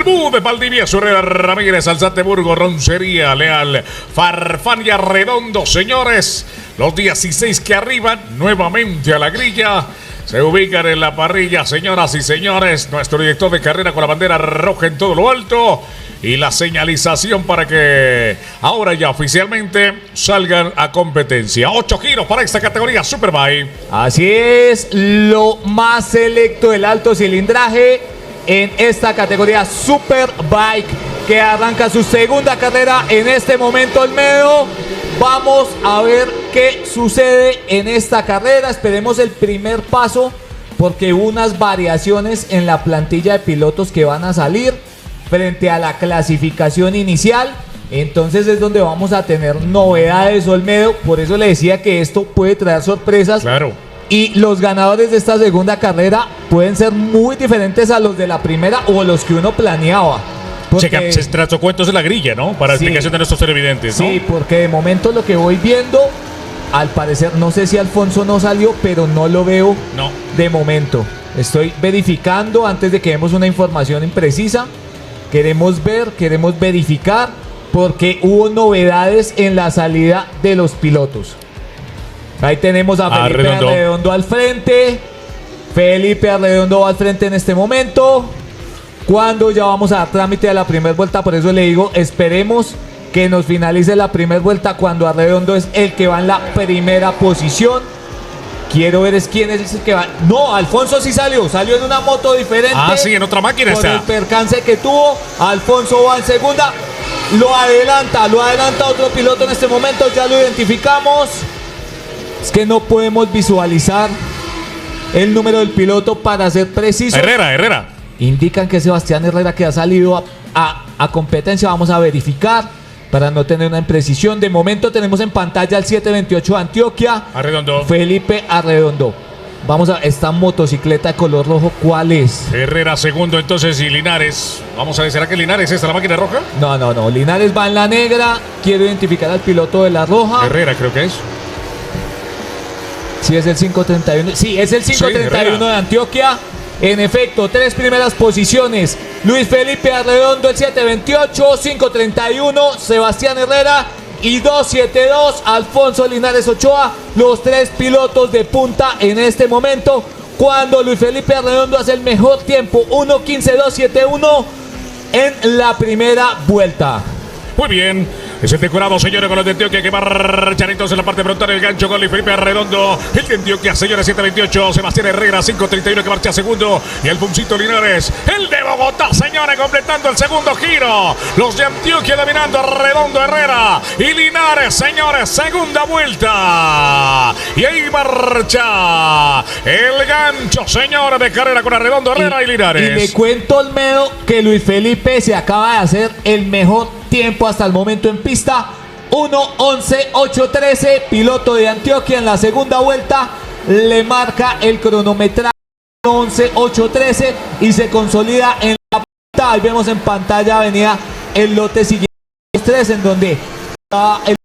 Bermúdez, Valdivieso, Herrera, Ramírez, Alzate, Burgo, Roncería, Leal, Farfán y Arredondo, señores. Los 16 que arriban nuevamente a la grilla. Se ubican en la parrilla, señoras y señores. Nuestro director de carrera con la bandera roja en todo lo alto. Y la señalización para que ahora ya oficialmente salgan a competencia. 8 giros para esta categoría Superbike. Así es, lo más selecto del alto cilindraje en esta categoría Superbike, que arranca su segunda carrera en este momento, Olmedo. Vamos a ver qué sucede en esta carrera. Esperemos el primer paso, porque hubo unas variaciones en la plantilla de pilotos que van a salir frente a la clasificación inicial. Entonces es donde vamos a tener novedades, Olmedo. Por eso le decía que esto puede traer sorpresas. Claro. Y los ganadores de esta segunda carrera pueden ser muy diferentes a los de la primera o los que uno planeaba. Porque se trazó cuentos en la grilla, ¿no? Para explicación de nuestros televidentes, ¿no? Sí, porque de momento lo que voy viendo, al parecer, no sé si Alfonso no salió, pero no lo veo de momento. Estoy verificando antes de que demos una información imprecisa. Queremos ver, queremos verificar, porque hubo novedades en la salida de los pilotos. Ahí tenemos a Felipe Arredondo al frente. Felipe Arredondo va al frente en este momento. Cuando ya vamos a dar trámite a la primera vuelta, por eso le digo, esperemos que nos finalice la primera vuelta cuando Arredondo es el que va en la primera posición. Quiero ver quién es el que va. No, Alfonso sí salió en una moto diferente. Ah, sí, en otra máquina por está. el percance que tuvo, Alfonso va en segunda. Lo adelanta otro piloto en este momento, ya lo identificamos. Es que no podemos visualizar el número del piloto para ser preciso. Herrera. Indican que Sebastián Herrera, que ha salido a competencia. Vamos a verificar para no tener una imprecisión. De momento tenemos en pantalla el 728 de Antioquia. Arredondo. Felipe Arredondo. Vamos a esta motocicleta de color rojo, ¿cuál es? Herrera segundo entonces y Linares. Vamos a ver, ¿será que Linares es la máquina roja? No. Linares va en la negra. Quiero identificar al piloto de la roja. Herrera creo que es. Sí, es el 531. Sí, es el 531 de Antioquia. En efecto, 3 primeras posiciones. Luis Felipe Arredondo, el 728, 531, Sebastián Herrera y 272, Alfonso Linares Ochoa. Los 3 pilotos de punta en este momento. Cuando Luis Felipe Arredondo hace el mejor tiempo, 1:15.271 en la primera vuelta. Muy bien, es el decorado, señores, con los de Antioquia que marchan entonces en la parte frontal el gancho con Luis Felipe Arredondo. El de Antioquia, señores, 728, Sebastián Herrera, 5:31 que marcha segundo. Y Alfonsito Linares, el de Bogotá, señores, completando el segundo giro. Los de Antioquia dominando, Arredondo, Herrera y Linares, señores, segunda vuelta. Y ahí marcha el gancho, señores, de carrera con Arredondo, Herrera y Linares. Y le cuento, Olmedo, que Luis Felipe se acaba de hacer el mejor tiempo hasta el momento en pista. 1:11.813, piloto de Antioquia en la segunda vuelta le marca el cronometraje 1:11.813 y se consolida en la punta. Ahí vemos en pantalla venía el lote siguiente 3, en donde estaba el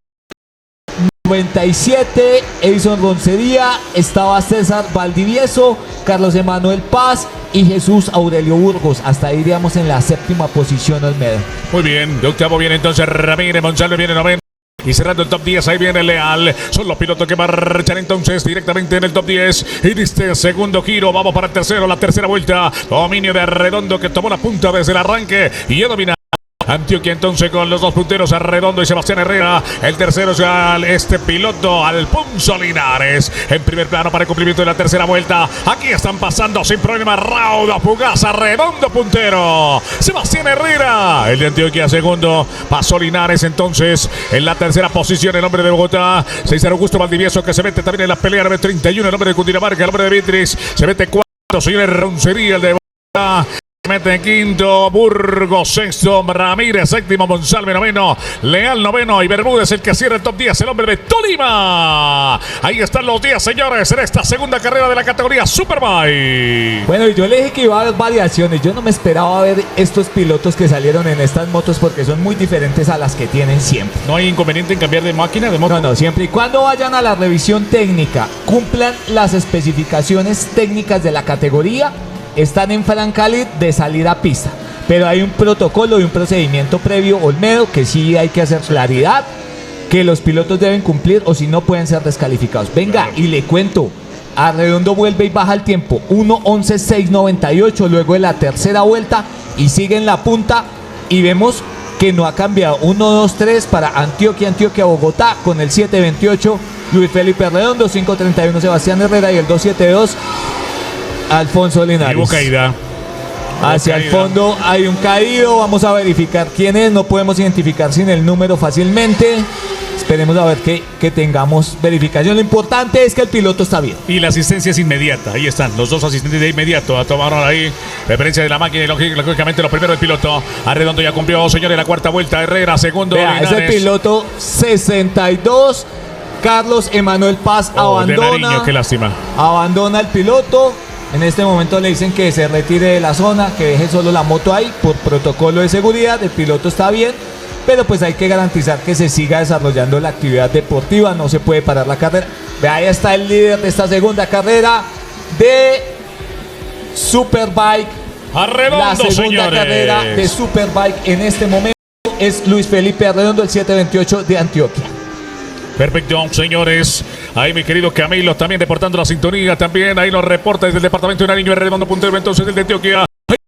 97 Edison Roncería, estaba César Valdivieso, Carlos Emanuel Paz y Jesús Aurelio Burgos. Hasta ahí iríamos en la séptima posición, Olmedo. Muy bien, de octavo viene entonces Ramírez, Monsalve viene noveno. Y cerrando el top 10, ahí viene Leal. Son los pilotos que marchan entonces directamente en el top 10. Y este segundo giro, vamos para el tercero, la tercera vuelta. Dominio de Arredondo que tomó la punta desde el arranque y ha dominado Antioquia entonces con los 2 punteros, Arredondo y Sebastián Herrera. El tercero ya este piloto, Alfonso Linares, en primer plano para el cumplimiento de la tercera vuelta. Aquí están pasando sin problema, rauda, fugaz, Arredondo puntero, Sebastián Herrera, el de Antioquia segundo. Pasó Linares entonces en la tercera posición, el hombre de Bogotá. César Augusto Valdivieso que se mete también en la pelea, número 31, el hombre de Cundinamarca, el hombre de Vitris. Se mete cuarto, señor Roncería, el de Bogotá. Mete en quinto, Burgos sexto, Ramírez séptimo, Monsalve noveno, Leal noveno y Bermúdez el que cierra el top 10, el hombre de Tolima. Ahí están los 10, señores, en esta segunda carrera de la categoría Superbike. Bueno, y yo le dije que iba a haber variaciones. Yo no me esperaba ver estos pilotos que salieron en estas motos porque son muy diferentes a las que tienen siempre. ¿No hay inconveniente en cambiar de máquina, de moto? No, siempre y cuando vayan a la revisión técnica, cumplan las especificaciones técnicas de la categoría, están en franca lid de salir a pista. pero hay un protocolo y un procedimiento previo, Olmedo, que sí hay que hacer claridad, que los pilotos deben cumplir o si no pueden ser descalificados. Venga, claro. Y le cuento, Arredondo vuelve y baja el tiempo, 1:11.698 luego de la tercera vuelta y sigue en la punta y vemos que no ha cambiado. 1-2-3 para Antioquia, Bogotá con el 7:28 Luis Felipe Arredondo, 5:31 Sebastián Herrera y el 2:72 Alfonso Linares. Hubo caída. Hacia el fondo hay un caído, vamos a verificar quién es, no podemos identificar sin el número fácilmente. Esperemos a ver que tengamos verificación. Lo importante es que el piloto está bien. Y la asistencia es inmediata. Ahí están los dos asistentes de inmediato. Tomaron ahí referencia de la máquina y lógicamente lo primero del piloto. Arredondo ya cumplió, señores, la cuarta vuelta. Herrera, segundo. Vea, es el piloto 62. Carlos Emanuel Paz abandona. De Nariño, qué lástima. Abandona el piloto. En este momento le dicen que se retire de la zona, que deje solo la moto ahí por protocolo de seguridad. El piloto está bien, pero pues hay que garantizar que se siga desarrollando la actividad deportiva. No se puede parar la carrera. Vea, ahí está el líder de esta segunda carrera de Superbike. Arredondo, la segunda señores. Carrera de Superbike en este momento es Luis Felipe Arredondo, el 7:28 de Antioquia. Perfecto, señores. Ahí mi querido Camilo también reportando la sintonía. También ahí los reportes del departamento de Nariño. Arredondo puntero entonces el de Antioquia.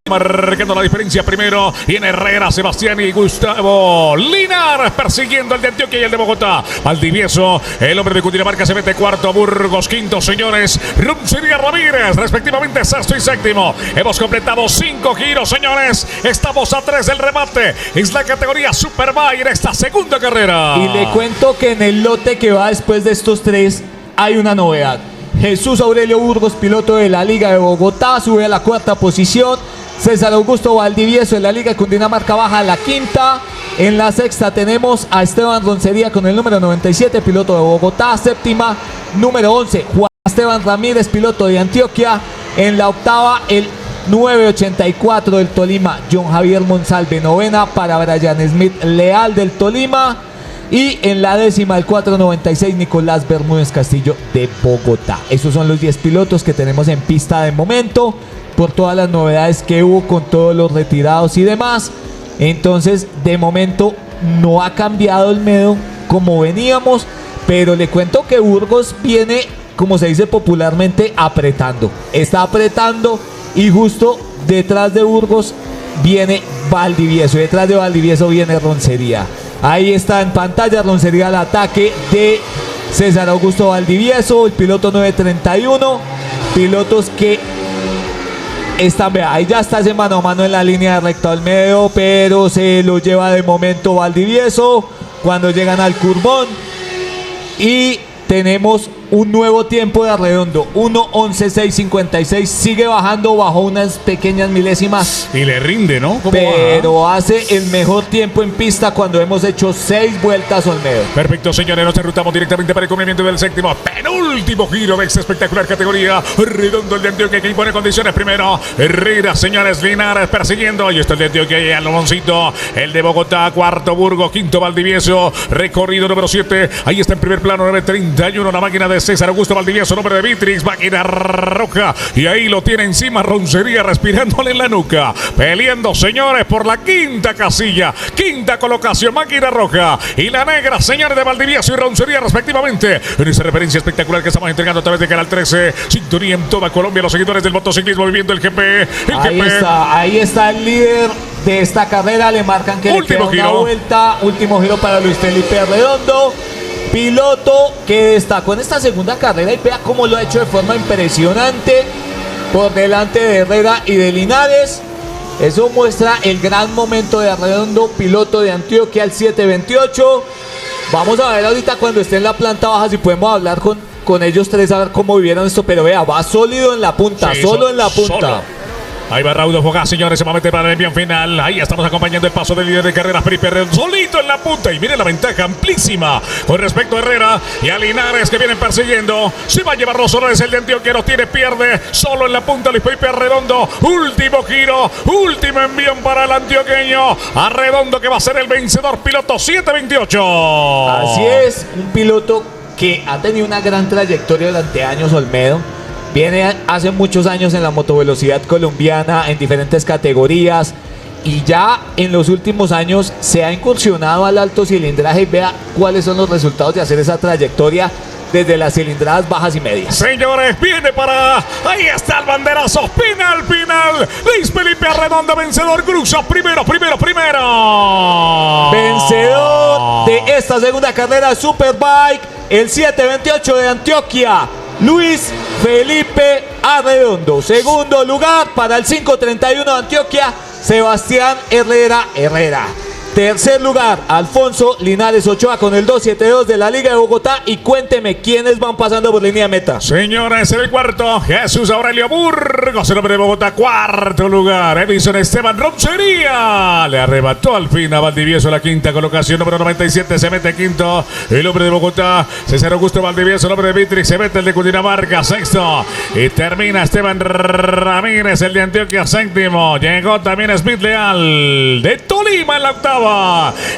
Marcando la diferencia primero. Viene Herrera, Sebastián y Gustavo Linares persiguiendo el de Antioquia y el de Bogotá. Valdivieso, el hombre de Cundinamarca se mete cuarto. Burgos quinto, señores. Runcería Ramírez, respectivamente sexto y séptimo. Hemos completado 5 giros, señores. Estamos a 3 del remate. Es la categoría Superbike en esta segunda carrera. Y le cuento que en el lote que va después de estos 3 hay una novedad. Jesús Aurelio Burgos, piloto de la Liga de Bogotá, sube a la cuarta posición. César Augusto Valdivieso en la Liga de Cundinamarca baja a la quinta. En la sexta tenemos a Esteban Roncería con el número 97, piloto de Bogotá. Séptima, número 11, Juan Esteban Ramírez, piloto de Antioquia. En la octava, el 984 del Tolima, John Javier Monsalve. Novena para Brian Smith Leal del Tolima. Y en la décima, el 496, Nicolás Bermúdez Castillo de Bogotá. Esos son los 10 pilotos que tenemos en pista de momento, por todas las novedades que hubo con todos los retirados y demás. Entonces, de momento, no ha cambiado el medio como veníamos, pero le cuento que Burgos viene, como se dice popularmente, apretando. Está apretando y justo detrás de Burgos viene Valdivieso. Y detrás de Valdivieso viene Roncería. Ahí está en pantalla Roncería al ataque de César Augusto Valdivieso, el piloto 931. Pilotos que están, vea, ahí ya está ese mano a mano en la línea de recta al medio, pero se lo lleva de momento Valdivieso cuando llegan al curbón. Y tenemos un nuevo tiempo de Arredondo, 1:11.656, sigue bajando, bajó unas pequeñas milésimas. Y le rinde, ¿no? Pero hace el mejor tiempo en pista cuando hemos hecho 6 vueltas Olmedo. Perfecto, señores, nos enrutamos directamente para el cumplimiento del séptimo, penúltimo giro de esta espectacular categoría. Redondo el de Antioquia que impone condiciones primero. Herrera, señores, Linares persiguiendo. Ahí está el de Antioquia y Aloncito. El de Bogotá, cuarto Burgos, quinto Valdivieso. Recorrido número 7. Ahí está en primer plano, 9:31, la máquina de César Augusto Valdivieso, nombre de Vitrix, máquina roja. Y ahí lo tiene encima Roncería respirándole en la nuca. Peleando, señores, por la quinta casilla. Quinta colocación, máquina roja. Y la negra, señores, de Valdivieso y Roncería respectivamente. En esa referencia espectacular que estamos entregando a través de Canal 13. Sintonía en toda Colombia, los seguidores del motociclismo viviendo el GP. Ahí está el líder de esta carrera. Le marcan que último le queda giro. una vuelta. Último giro para Luis Felipe Arredondo. Piloto que destacó en esta segunda carrera y vea cómo lo ha hecho de forma impresionante por delante de Herrera y de Linares. Eso muestra el gran momento de Arredondo, piloto de Antioquia, al 7:28. Vamos a ver ahorita cuando esté en la planta baja si podemos hablar con ellos tres a ver cómo vivieron esto. Pero vea, va sólido en la punta, sí, solo en la punta. Solo. Ahí va Raudo Fogás, señores, se va a meter para el envío final. Ahí estamos acompañando el paso del líder de carreras, Felipe Herrera, solito en la punta. Y miren la ventaja amplísima con respecto a Herrera y a Linares que vienen persiguiendo. Se va a llevar los honores el de Antioquia, no tiene, pierde. Solo en la punta Luis Felipe Arredondo. Último giro, último envío para el antioqueño. Arredondo que va a ser el vencedor, piloto 7:28. Así es, un piloto que ha tenido una gran trayectoria durante años, Olmedo. Viene hace muchos años en la motovelocidad colombiana, en diferentes categorías. y ya en los últimos años se ha incursionado al alto cilindraje. Vea cuáles son los resultados de hacer esa trayectoria desde las cilindradas bajas y medias. Señores, viene para... Ahí está el banderazo. Final. Luis Felipe Arredondo, vencedor. Cruza primero. Vencedor de esta segunda carrera Superbike, el 728 de Antioquia, Luis Felipe Arredondo. Segundo lugar para el 531 de Antioquia, Sebastián Herrera. Tercer lugar, Alfonso Linares Ochoa con el 272 de la Liga de Bogotá. Y cuénteme quiénes van pasando por línea de meta. Señores, en el cuarto, Jesús Aurelio Burgos, el hombre de Bogotá. Cuarto lugar, Edison Esteban Roncería. Le arrebató al fin a Valdivieso la quinta colocación. Número 97 se mete quinto. El hombre de Bogotá, César Augusto Valdivieso. El hombre de Vitrix se mete el de Cundinamarca, sexto. Y termina Esteban Ramírez, el de Antioquia, séptimo. Llegó también Smith Leal de Tolima en la octava.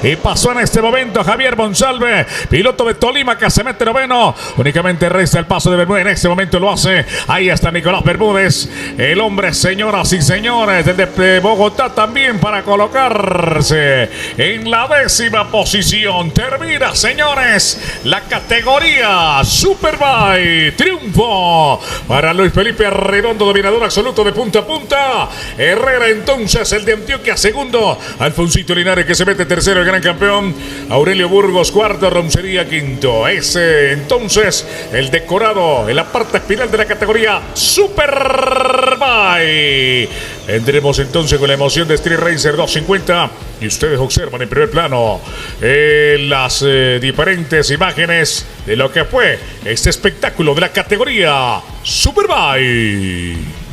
Y pasó en este momento Javier Monsalve, piloto de Tolima, que se mete noveno. Únicamente resta el paso de Bermúdez. En este momento lo hace. Ahí está Nicolás Bermúdez, el hombre, señoras y señores, desde Bogotá también, para colocarse en la 10ª posición. Termina, señores, la categoría Superbike. Triunfo para Luis Felipe Arredondo, dominador absoluto de punta a punta. Herrera entonces el de Antioquia segundo. Alfonsito Linares, que se mete tercero, el gran campeón. Aurelio Burgos cuarto, Roncería quinto. Ese entonces el decorado en la parte final de la categoría Superbike. Vendremos entonces con la emoción de Street Racer 250 y ustedes observan en primer plano las diferentes imágenes de lo que fue este espectáculo de la categoría Superbike.